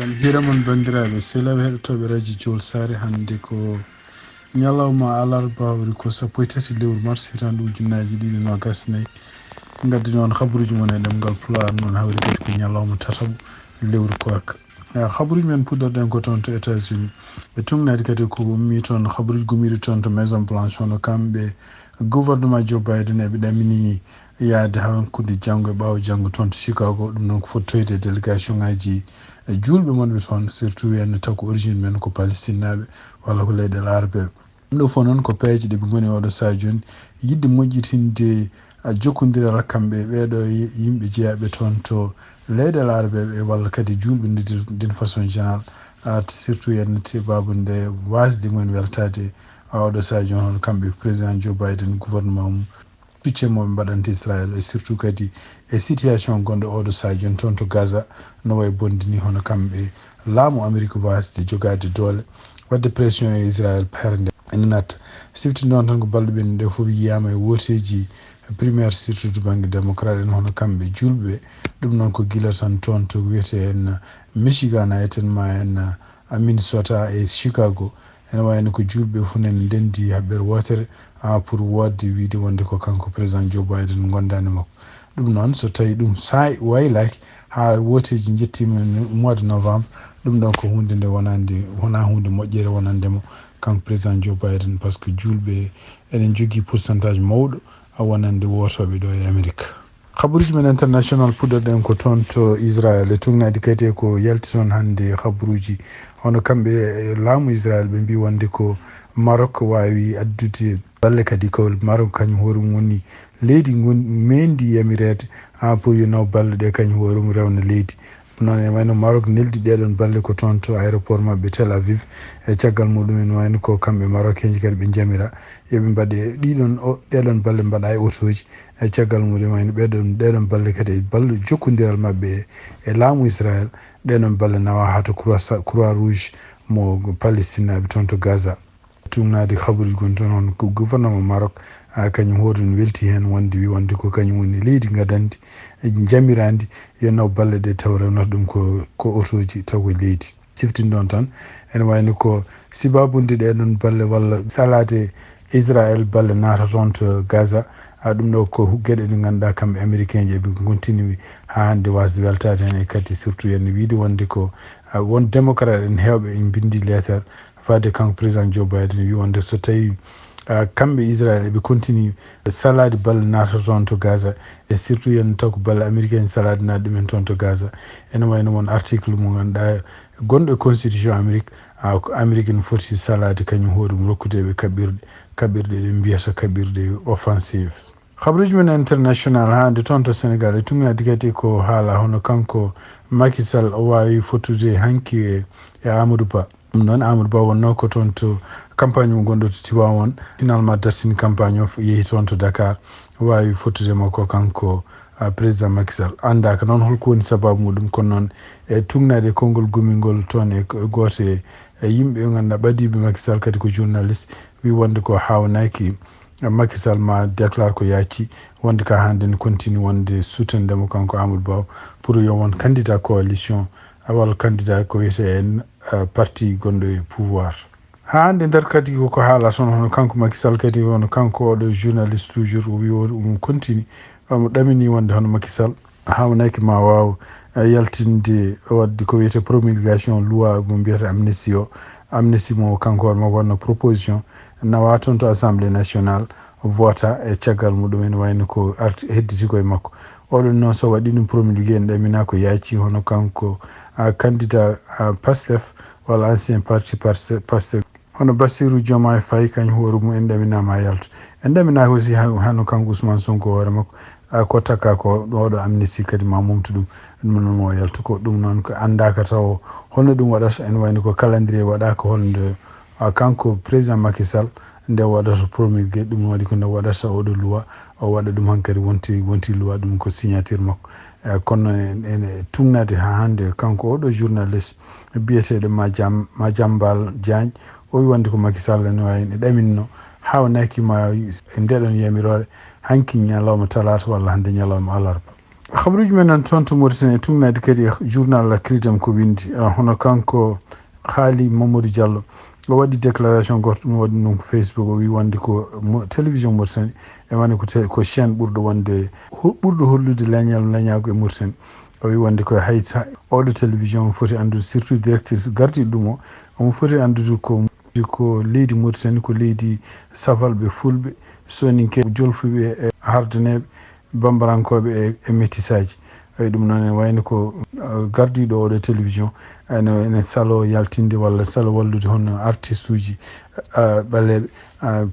jam hiramon bandiraɓe selaɓe heɗotoɓe radio jowol sare hande ko ñalawma alarba woni ko sappo e tati lewru mars hitandu ujunnaji ɗiɗi nogas nayyi gaddi noon habaruji mon e ɗemgal Pulaar noon hawri kadi ko ñalawma tataɓo lewru korka habaruji men puɗɗorɗen ko toon to États-Unis ɓe tungnadi kadi ko ummi toon habaruji gumiɗi toon to maison blanche hono kamɓe gouvernement Joe Biden eɓe ɗamini yaade hakkude janggo e ɓawo janggo toon to Chicago ɗum noon ko fottoyde délégation ngaji julɓe monɓe toon surtout henna taw ko origine men ko Palestine naɓe walla ko leyɗele arabeɓe ɗum ɗo fof noon ko peeje ɗeɓe goni oɗo saha joni yidde moƴƴitinde jokkodiral kamɓe ɓeɗo yimɓe jeeyaɓe toon to leyɗele arabeɓe walla kadi julɓe d'une façon générale surtout hennete babunde wasde mumen weltade oɗo saha joni hono kamɓe président Joe Biden gouvernement mum picce moɓe mbaɗanta Israël et surtout kadi e situation gonɗo oɗo saha joni toon to Gaza no way bondini hono kamɓe laamu Amérique wasde jogade doole wadde pression e Israël hernde ene natta sifti noon tan ko balɗe ɓen ɗe foof yiyama e woteji primaire surtout to banggue démocrate en hono kamɓe julɓe ɗum noon ko guila tan toon to wiyete en Michigan a etenma en Minnesota e Chicago ene wayno ko julɓe fof nen ndendi haɓɓere wotere pour wodde wiide wonde ko kanko président Joe Biden gondani makko ɗum noon so tawi ɗum waylaki ha woteji jettima mois de novembre ɗum ɗon ko hunde nde wona hunde moƴƴere wonandemo kanko président Joe Biden par ce que julɓe enen jogui pourcentage mawɗo wonande wotoɓe ɗo e Amérique habaruji men international puɗɗorɗen ko toon to Israël e tugnadi kadi ko yalti toon hande habaruji hono kamɓe laamu Israël ɓe mbi wonde ko Maroc wawi addude balle kadi ko Maroc kañum hoorem woni leydi mendi yamirede pour yo naw balle ɗe kañum hoorem rewna leydi noon ene wayno Maroc neldi ɗeɗon balle ko toon to aéroport mabɓe Tel Aviv e caggal muɗum en wayno ko kamɓe marocain ji kadi ɓe jamira yooɓe mbaɗe ɗeɗon balle mbaɗa e autoji e caggal muɗum wayno ɗeɗon balle kadi e ballo jokkodiral mabɓe e laamu Israël ɗeɗon balle nawa ha to croix rouge mo Palestine naɓe toon to Gaza tumnade habaruji gon toon on ko gouvernement Maroc kañum hoore no welti hen wi wonde ko kañum woni leydi gadandi jamirandi yo naw balle ɗe taw rewnata ɗum ko autoji taw ko leydi siftini ɗon tan ene wayno ko sibabude ɗeɗon balle walla salade Israël balle nata toon to Gaza ɗum ɗo ko gueɗe ɗe ganduɗa kamɓe américain ji eɓe continue ha hande wasde weltade hen e kadi surtout yen wiide wonde ko won démocrate en hewɓe en bindi lettere fade kanko président Joe Biden wi wonde so tawi kamɓe Israël eɓe continue salade balle nata toon to Gaza e surtout yen taw ko balle américain salade nata ɗumen toon to Gaza ene wayno won article mo ganduɗa gonɗo e constitution Amérique ne foti salade kañum hoɗum rokkudeɓe kaɓirɗe ɗe mbiyata kaɓirɗe offensive habaruji men international hande toon to Sénégal e tugnadi kadi ko haala hono kanko Macky Sall o wawi fottude hanki e Amadou Ba ɗum noon Amadou Ba wonno ko toon to campagne mo gonɗo to Tivaouane finalement dartini campagne o yeehi toon to Dakar wawi fottudemo ko kanko président Macky Sall andaka noon holko woni sababu muɗum kono noon e tugnade konngol gomingol toon e goto e yimɓe ganduɗa ɓadiɓe Macky Sall kadi ko journaliste wi wonde ko hawnaki Macky Sall ma déclare ko yacci wonde ka hande ne continue wonde soutendemo kanko Amadou Ba pour yo won candidat coalition walla candidat ko wiyete en parti gonɗo e pouvoir ha hande nder kadi koko haala toon hono kanko Macky Sall kadi hono kanko oɗo journaliste toujours o wi omo continue omo ɗamini wonde hono Macky Sall hawnaki ma waw yaltinde wadde ko wiyete promulgation loi mo mbiyata amnesty mo kanko hoore makko wonno proposition nawa toon to assemblée nationale vota e caggal muɗum en wayno ko hedditi koye makko oɗon noon so waɗi ɗum promulgué en ɗamina ko yaaci hono kanko candidat Pastef walla ancien parti Pastef hono Bassirou Diomaye Faye kañum hoore mum en ɗaminama yalta en ɗaminaki aussi hano kanko Ousmane Sonko hoore makko ko takka ko oɗo amnesty kadi ma mumtu ɗum noon mo yalta ko ɗum noon ko andaka taw holno ɗum waɗata en wayno ko calendrier waɗaka holnde kanko président Macky Sall nde waɗata promulgué ɗum waɗi ko nde waɗata oɗo loi o waɗa ɗum hankkadi wonti loi ɗum ko signature makko kono ene tugnade ha hande kanko oɗo journaliste biyeteɗo Madiambal Diagne o wi wonde ko Macky Sall ne wawi ne ɗaminno hawnaki ma e ndeɗon yamirore hanki ñalawma talata walla hande ñalawma alarba khabruji men nan tonto Mauritanie tumnade kadi journal la cridam ko windi hono kanko haali Mamadou Diallo o waɗi déclaration goto ɗum waɗi ɗum Facebook o wi wonde ko télévision Mauritanie e woni ko chaîne ɓurɗo wonde ɓurɗo hollude leñago e Mauritanie o wi wonde koye hayta oɗo télévision foti andude surtout directrice gardiɗo ɗum o omo foti andude ko leydi Mauritanie ko leydi safalɓe fulɓe soninke jolfuɓe e hardaneɓe bambarankoɓe e métissaji ɗum noon ene wayno ko gardiɗo oɗo télévision ene salo yaltinde walla salo wallude hono artiste uji ɓaleɓe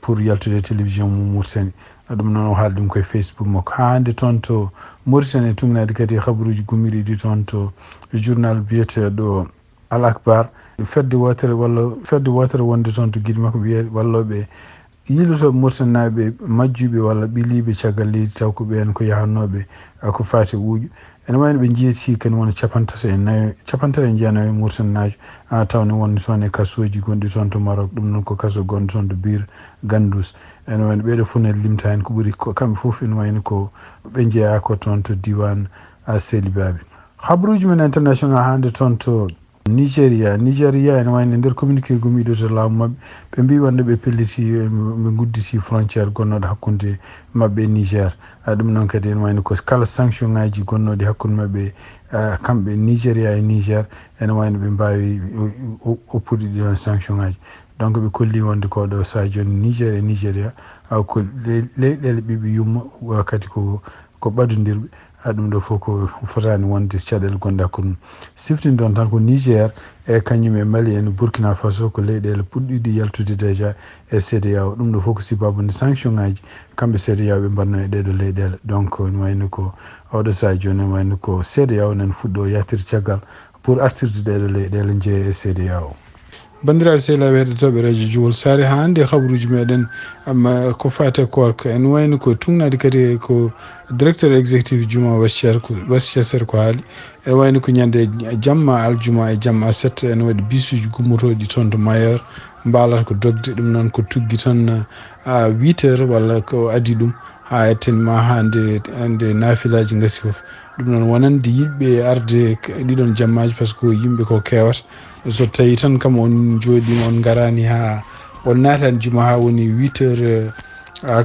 pour yaltude télévision mo Mauritanie ɗum noon o haali ɗum koye Facebook makko ha hande toon to Mauritanie tumnade kadi habaruji gummiɗi ɗi toon to journal biyeteɗo Al Akbar fedde wotere wonde toon to guiɗi makko wiye walloɓe yilotoɓe Mauritanie naaɓe majjuɓe walla ɓiliɓe caggal leydi taw ko ɓen ko yahannoɓe ko fati ɓuuƴu ene wayno ɓe jeeti kadi wona 34 Mauritanie najo tawne wonde toon e kasoji gonɗi toon to Maroc ɗum noon ko kaso gonɗo toon to Bir Gandous ene wayno ɓeɗo fof ne limta hen ko ɓuuri kamɓe fof ene wayno ko ɓe jeeya ko toon to diwan Sely Baby. Habruji men international hande toon to Nigeria ene wayno nder communiqué gumiɗo to laamu mabɓe ɓe mbi wonde ɓe pelliti ɓe gudditi frontiére gonnoɗo hakkude mabɓe e Niger ɗum noon kadi ene wayno ko kala sanction ngaji gonnoɗi hakkude mabɓe kamɓe Nigéria e Niger ene wayno ɓe mbawi oppude ɗiɗon sanction ngaji donc ɓe kolli wonde koɗo sa joni Niger e Nigéria ko leyɗele ɓiɓe yumma kadi ko ɓadodirɓe ɗum ɗo fof ko fotani wonde caɗele gonɗe hakkude siftini ɗon tan ko Niger e kañum e Mali en Burkina Faso ko leyɗele puɗɗiɗi yaltude déjà e CEDEAO ɗum ɗo fof ko sibabude sanction ngaji kamɓe CEDEAO ɓe mbanno e ɗeɗo leyɗele donc ne wayno ko oɗo saha joni ne wayno ko CEDEAO nan fuɗɗo yattirde caggal pour artirde ɗeɗo leyɗele jeeya e CEDEAO. bandiraɓe sehilaɓe heɗotoɓe radio Jowol Sare ha hande habruji meɗen ko fate korka en wayno ko tungnade kadi ko directeur exécutif juma Bassir ko haali ene wayno ko ñande jamma aljuma e jamma 7 ene waɗi bisuji gummotoɗi toon to Mayor mbalata ko dogde ɗum noon ko tuggi tan 8h walla ko adi ɗum ha etten ma hande nafilaji gasi foof ɗum noon wonande yiɗɓe arde ɗiɗon jammaji par ce que yimɓe ko kewata so tawi tan kam on jooɗima on garani ha on natani juma ha woni 8h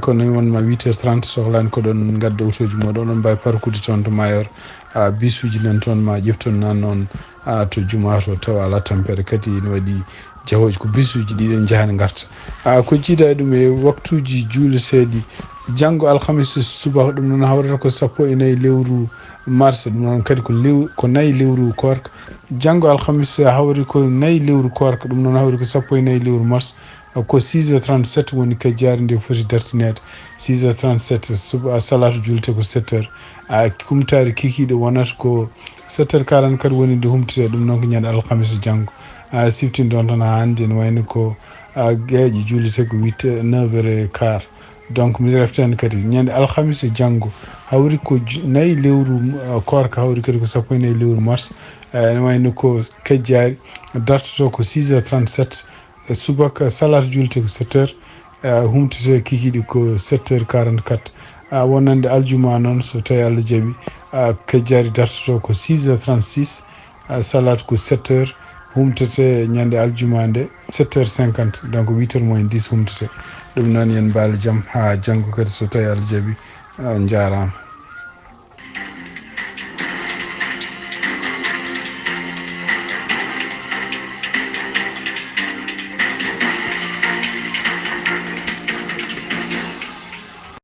kono wonma 8h30 sohlani koɗon gadda autoji moɗon on mbawi parkude toon to Mayor bisuji nan toon ma ƴefton nan noon to juma to tawa ala tampere kadi ne waɗi jahoji ko bisuji ɗiɗen jahani garta ko jiida ɗum e waktuji juuleteɗi janggo alhamis subaka ɗum noon hawrata ko 14 lewru mars ɗum noon kadi ko 4 lewru korka janggo alhamis hawri ko 4 lewru korka ɗum noon hawri ko 14 lewru mars ko 6h37 woni kajjari nde foti dartinede 6h37 suba salatu julte ko 7h kumtari kikiɗo wonata ko 7h44 woni nde humtete ɗum noon ko ñande alhamis janggo siftinde ɗon tan ha hande ne wayno ko gueƴe julete ko 9h15 donc mi reftani kadi ñande alhamis janggo hawri ko 4 lewru korka hawri kadi ko 14 lewru mars ne wayno ko kajjari dartoto ko 6h37 subaka salatu julte ko 7h humtete kikiɗi ko 7h44 wonande aljuma noon so tawi Allah jaaɓi kajjari dartoto ko 6h36 salatu ko 7h humtete ñande aljuma nde 7h50 donc 8h moins 10 humtete ɗum noon yen mbaali jaam ha janggo kadi so tawi Allah jaaɓi jarama.